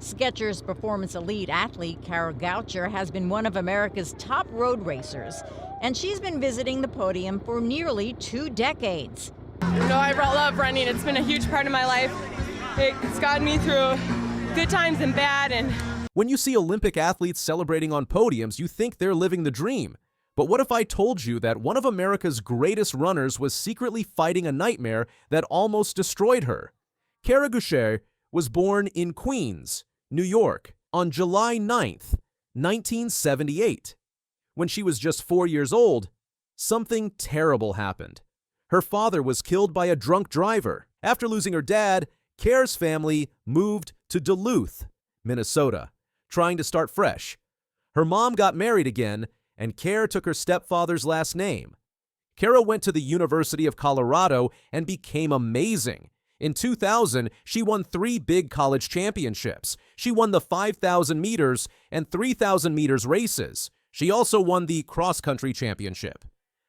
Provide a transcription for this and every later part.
Skechers Performance Elite athlete Kara Goucher has been one of America's top road racers, and she's been visiting the podium for nearly 2 decades. I love running. It's been a huge part of my life. It's gotten me through good times and bad. When you see Olympic athletes celebrating on podiums, you think they're living the dream. But what if I told you that one of America's greatest runners was secretly fighting a nightmare that almost destroyed her? Kara Goucher was born in Queens, New York, on July 9th, 1978. When she was just 4 years old, something terrible happened. Her father was killed by a drunk driver. After losing her dad, Kara's family moved to Duluth, Minnesota, trying to start fresh. Her mom got married again, and Kara took her stepfather's last name. Kara went to the University of Colorado and became amazing. In 2000, she won 3 big college championships. She won the 5,000 meters and 3,000 meters races. She also won the cross-country championship.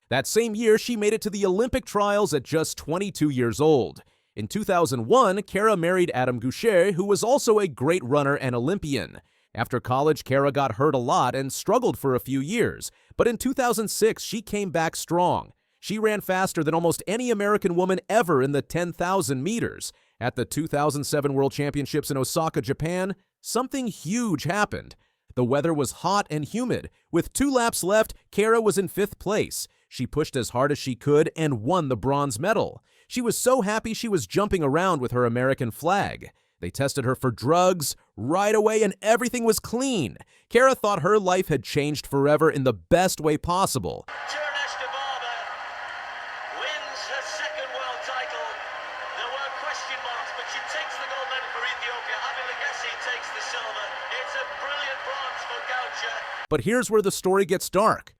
That same year, she made it to the Olympic trials at just 22 years old. In 2001, Kara married Adam Goucher, who was also a great runner and Olympian. After college, Kara got hurt a lot and struggled for a few years. But in 2006, she came back strong. She ran faster than almost any American woman ever in the 10,000 meters. At the 2007 World Championships in Osaka, Japan, something huge happened. The weather was hot and humid. With 2 laps left, Kara was in 5th place. She pushed as hard as she could and won the bronze medal. She was so happy she was jumping around with her American flag. They tested her for drugs right away and everything was clean. Kara thought her life had changed forever in the best way possible. Wins her 2nd world title. There were question marks, but she takes the gold medal for Ethiopia. Abiy Legacy takes the silver. It's a brilliant bronze for Goucher. But here's where the story gets dark.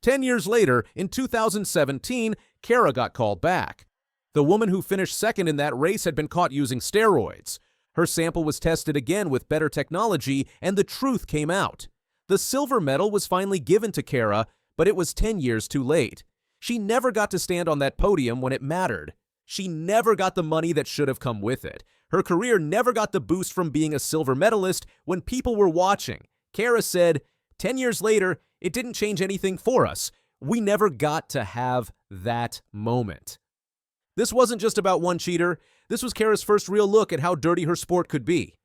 10 years later, in 2017, Kara got called back. The woman who finished second in that race had been caught using steroids. Her sample was tested again with better technology, and the truth came out. The silver medal was finally given to Kara, but it was 10 years too late. She never got to stand on that podium when it mattered. She never got the money that should have come with it. Her career never got the boost from being a silver medalist when people were watching. Kara said, 10 years later, it didn't change anything for us. We never got to have that moment. This wasn't just about one cheater. This was Kara's first real look at how dirty her sport could be.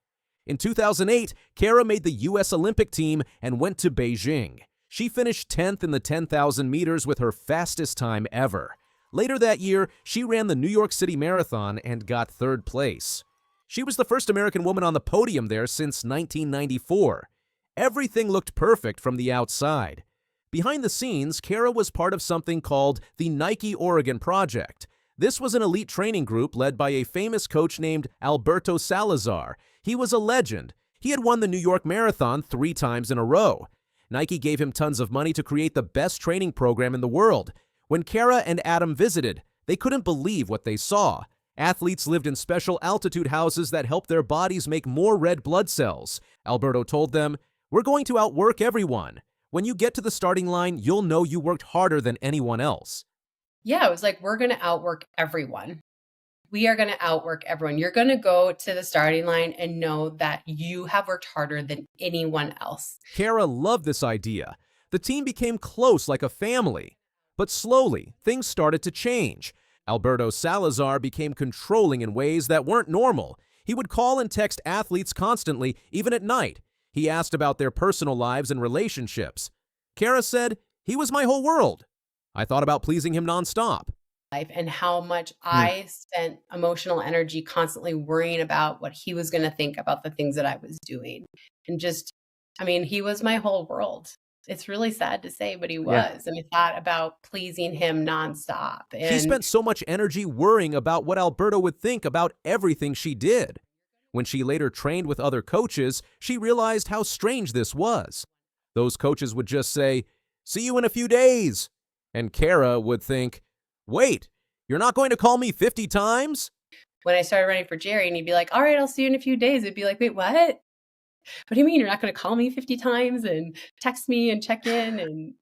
In 2008, Kara made the U.S. Olympic team and went to Beijing. She finished 10th in the 10,000 meters with her fastest time ever. Later that year, she ran the New York City Marathon and got 3rd place. She was the first American woman on the podium there since 1994. Everything looked perfect from the outside. Behind the scenes, Kara was part of something called the Nike Oregon Project. This was an elite training group led by a famous coach named Alberto Salazar. He was a legend. He had won the New York Marathon 3 times in a row. Nike gave him tons of money to create the best training program in the world. When Kara and Adam visited, they couldn't believe what they saw. Athletes lived in special altitude houses that helped their bodies make more red blood cells. Alberto told them, "We're going to outwork everyone. When you get to the starting line, you'll know you worked harder than anyone else." Yeah, it was like, we're going to outwork everyone. We are going to outwork everyone. You're going to go to the starting line and know that you have worked harder than anyone else. Kara loved this idea. The team became close like a family. But slowly, things started to change. Alberto Salazar became controlling in ways that weren't normal. He would call and text athletes constantly, even at night. He asked about their personal lives and relationships. Kara said, "He was my whole world. I thought about pleasing him nonstop." And how much I spent emotional energy constantly worrying about what he was going to think about the things that I was doing. And just, he was my whole world. It's really sad to say, but he was. And I thought about pleasing him nonstop. And She spent so much energy worrying about what Alberto would think about everything she did. When she later trained with other coaches, she realized how strange this was. Those coaches would just say, "See you in a few days." And Kara would think, "Wait, you're not going to call me 50 times?" when I started running for Jerry and he'd be like, "All right, I'll see you in a few days." It'd be like, "Wait, what? What do you mean you're not going to call me 50 times and text me and check in?" And,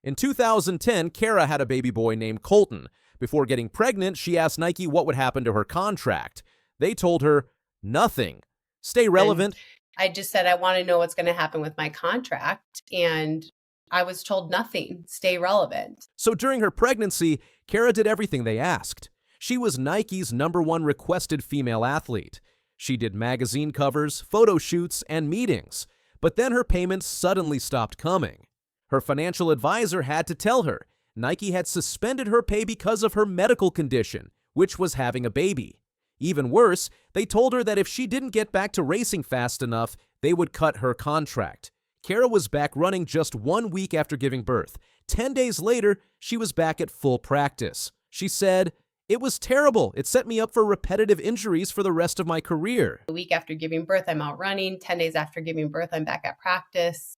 In 2010, Kara had a baby boy named Colton. Before getting pregnant, she asked Nike what would happen to her contract. They told her, nothing. Stay relevant. I just said, I want to know what's going to happen with my contract. And I was told nothing. Stay relevant. So during her pregnancy, Kara did everything they asked. She was Nike's #1 requested female athlete. She did magazine covers, photo shoots, and meetings. But then her payments suddenly stopped coming. Her financial advisor had to tell her Nike had suspended her pay because of her medical condition, which was having a baby. Even worse, they told her that if she didn't get back to racing fast enough, they would cut her contract. Kara was back running just 1 week after giving birth. 10 days later, she was back at full practice. She said, "It was terrible. It set me up for repetitive injuries for the rest of my career." A week after giving birth, I'm out running. 10 days after giving birth, I'm back at practice.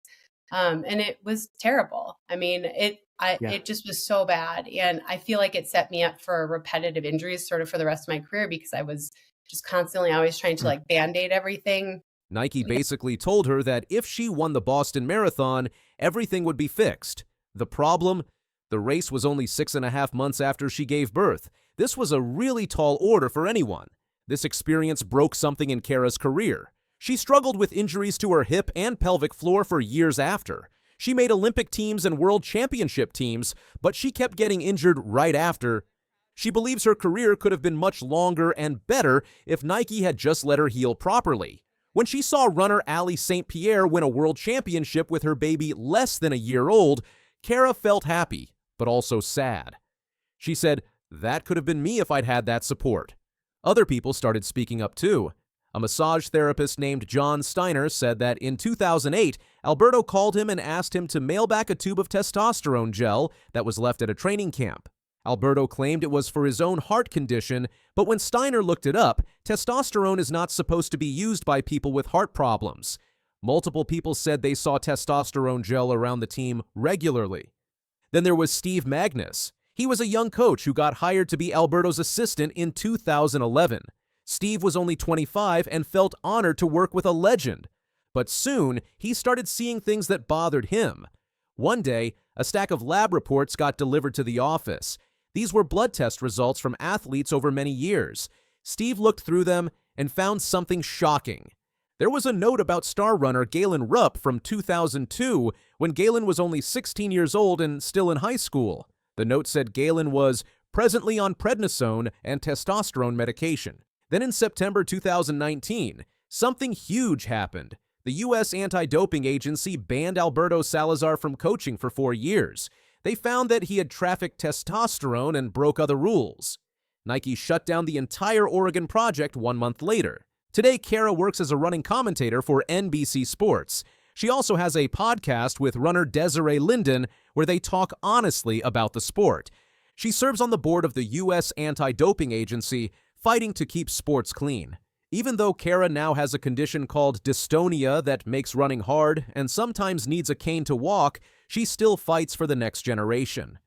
And it was terrible. I mean, it just was so bad. And I feel like it set me up for repetitive injuries sort of for the rest of my career because I was just constantly always trying to like Band-Aid everything. Nike basically told her that if she won the Boston Marathon, everything would be fixed. The problem? The race was only 6.5 months after she gave birth. This was a really tall order for anyone. This experience broke something in Kara's career. She struggled with injuries to her hip and pelvic floor for years after. She made Olympic teams and world championship teams, but she kept getting injured right after. She believes her career could have been much longer and better if Nike had just let her heal properly. When she saw runner Ali St. Pierre win a world championship with her baby less than a year old, Kara felt happy, but also sad. She said, "That could have been me if I'd had that support." Other people started speaking up too. A massage therapist named John Steiner said that in 2008, Alberto called him and asked him to mail back a tube of testosterone gel that was left at a training camp. Alberto claimed it was for his own heart condition, but when Steiner looked it up, testosterone is not supposed to be used by people with heart problems. Multiple people said they saw testosterone gel around the team regularly. Then there was Steve Magnus. He was a young coach who got hired to be Alberto's assistant in 2011. Steve was only 25 and felt honored to work with a legend. But soon, he started seeing things that bothered him. One day, a stack of lab reports got delivered to the office. These were blood test results from athletes over many years. Steve looked through them and found something shocking. There was a note about star runner Galen Rupp from 2002 when Galen was only 16 years old and still in high school. The note said Galen was presently on prednisone and testosterone medication. Then in September 2019, something huge happened. The U.S. anti-doping agency banned Alberto Salazar from coaching for 4 years. They found that he had trafficked testosterone and broke other rules. Nike shut down the entire Oregon project 1 month later. Today, Kara works as a running commentator for NBC Sports. She also has a podcast with runner Desiree Linden where they talk honestly about the sport. She serves on the board of the U.S. anti-doping agency, fighting to keep sports clean. Even though Kara now has a condition called dystonia that makes running hard and sometimes needs a cane to walk, she still fights for the next generation.